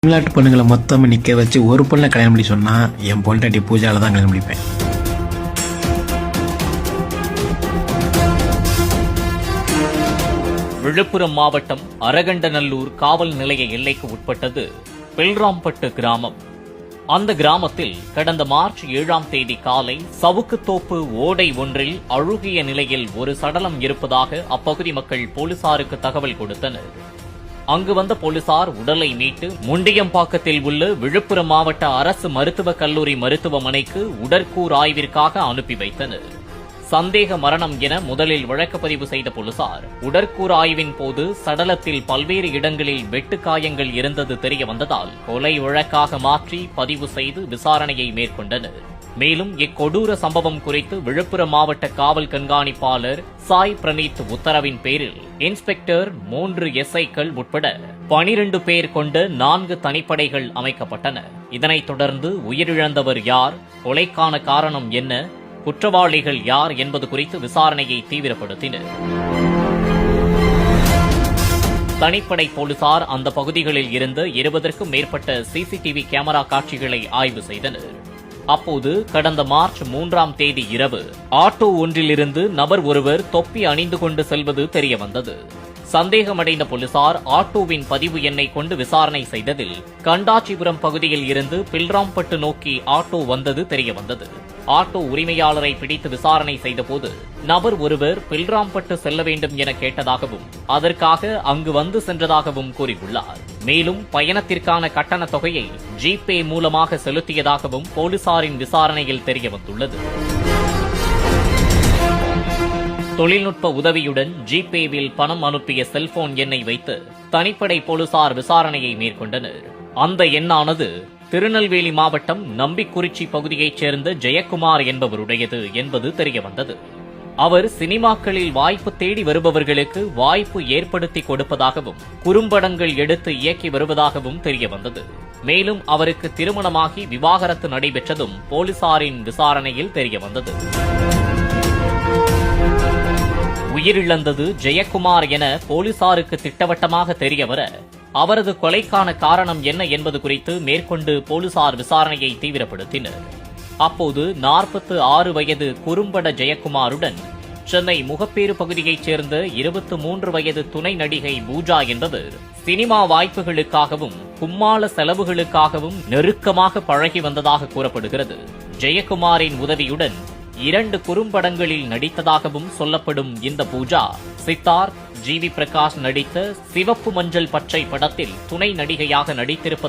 தமிழ்நாட்டு பொண்ணுங்களை மொத்தமாக நிற்க வச்சு ஒரு பொண்ணை கல்யாணம் பண்ணி சொன்னால் என் பொண்டாட்டி பூஜாவில் தான் கல்யாணம் பண்ணிப்பேன். விழுப்புரம் மாவட்டம் அரகண்டநல்லூர் காவல் நிலைய எல்லைக்கு உட்பட்டது பில்ராம்பட்டு கிராமம். அந்த கிராமத்தில் கடந்த மார்ச் 7ஆம் தேதி காலை சவுக்குத்தோப்பு ஓடை ஒன்றில் அழுகிய நிலையில் ஒரு சடலம் இருப்பதாக அப்பகுதி மக்கள் போலீசாருக்கு தகவல் கொடுத்தனர். அங்கு வந்த போலீசார் உடலை மீட்டு முண்டியம்பாக்கத்தில் உள்ள விழுப்புரம் மாவட்ட அரசு மருத்துவக் கல்லூரி மருத்துவமனைக்கு உடற்கூறு ஆய்விற்காக அனுப்பி வைத்தனர். சந்தேக மரணம் என முதலில் வழக்குப்பதிவு செய்த போலீசார் உடற்கூறு ஆய்வின் போது சடலத்தில் பல்வேறு இடங்களில் வெட்டுக்காயங்கள் இருந்தது தெரிய வந்ததால் கொலை வழக்காக மாற்றி பதிவு செய்து விசாரணையை மேற்கொண்டனர். மேலும் இக்கொடூர சம்பவம் குறித்து விழுப்புரம் மாவட்ட காவல் கண்காணிப்பாளர் சாய் பிரணீத் உத்தரவின் பேரில் இன்ஸ்பெக்டர் 3 SIக்கள் உட்பட 12 பேர் கொண்ட 4 தனிப்படைகள் அமைக்கப்பட்டன. இதனைத் தொடர்ந்து உயிரிழந்தவர் யார், கொலைக்கான காரணம் என்ன, குற்றவாளிகள் யார் என்பது குறித்து விசாரணையை தீவிரப்படுத்தினர். தனிப்படை போலீசார் அந்த பகுதிகளில் இருந்த 20க்கும் மேற்பட்ட CCTV கேமரா காட்சிகளை ஆய்வு செய்தனர். அப்போது கடந்த மார்ச் 3ஆம் தேதி இரவு ஆட்டோ ஒன்றிலிருந்து நபர் ஒருவர் தொப்பி அணிந்து கொண்டு செல்வது தெரியவந்தது. சந்தேகமடைந்த போலீசார் ஆட்டோவின் பதிவு எண்ணை கொண்டு விசாரணை செய்ததில் கண்டாச்சிபுரம் பகுதியில் இருந்து பில்ராம்பட்டு நோக்கி ஆட்டோ வந்தது தெரியவந்தது. ஆட்டோ உரிமையாளரை பிடித்து விசாரணை செய்தபோது நபர் ஒருவர் பில்ராம்பட்டு செல்ல வேண்டும் என கேட்டதாகவும் அதற்காக அங்கு வந்து சென்றதாகவும் கூறியுள்ளார். மேலும் பயணத்திற்கான கட்டண தொகையை ஜிபே மூலமாக செலுத்தியதாகவும் போலீசாரின் விசாரணையில் தெரியவந்துள்ளது. தொழில்நுட்ப உதவியுடன் ஜிபேவில் பணம் அனுப்பிய செல்போன் எண்ணை வைத்து தனிப்படை போலீசார் விசாரணையை மேற்கொண்டனர். அந்த எண்ணானது திருநெல்வேலி மாவட்டம் நம்பிக்குறிச்சி பகுதியைச் சேர்ந்த ஜெயக்குமார் என்பவருடையது என்பது தெரியவந்தது. அவர் சினிமாக்களில் வாய்ப்பு தேடி வருபவர்களுக்கு வாய்ப்பு ஏற்படுத்தி கொடுப்பதாகவும் குறும்படங்கள் எடுத்து இயக்கி வருவதாகவும் தெரியவந்தது. மேலும் அவருக்கு திருமணமாகி விவாகரத்து நடைபெற்றதும் போலீசாரின் விசாரணையில் தெரியவந்தது. உயிரிழந்தது ஜெயக்குமார் என போலீசாருக்கு திட்டவட்டமாக தெரியவர அவரது கொலைக்கான காரணம் என்ன என்பது குறித்து மேற்கொண்டு போலீசார் விசாரணையை தீவிரப்படுத்தினர். அப்போது 46 வயது குறும்பட ஜெயக்குமாருடன் சென்னை முகப்பேறு பகுதியைச் சேர்ந்த 23 வயது துணை நடிகை பூஜா என்பவர் சினிமா வாய்ப்புகளுக்காகவும் கும்மாள செலவுகளுக்காகவும் நெருக்கமாக பழகி வந்ததாக கூறப்படுகிறது. ஜெயக்குமாரின் உதவியுடன் 2 குறும்படங்களில் நடித்ததாகவும் சொல்லப்படும் இந்த பூஜா சித்தார்த், GV பிரகாஷ் நடித்த சிவப்பு மஞ்சள் பச்சை படத்தில் துணை நடிகையாக நடித்திருப்பது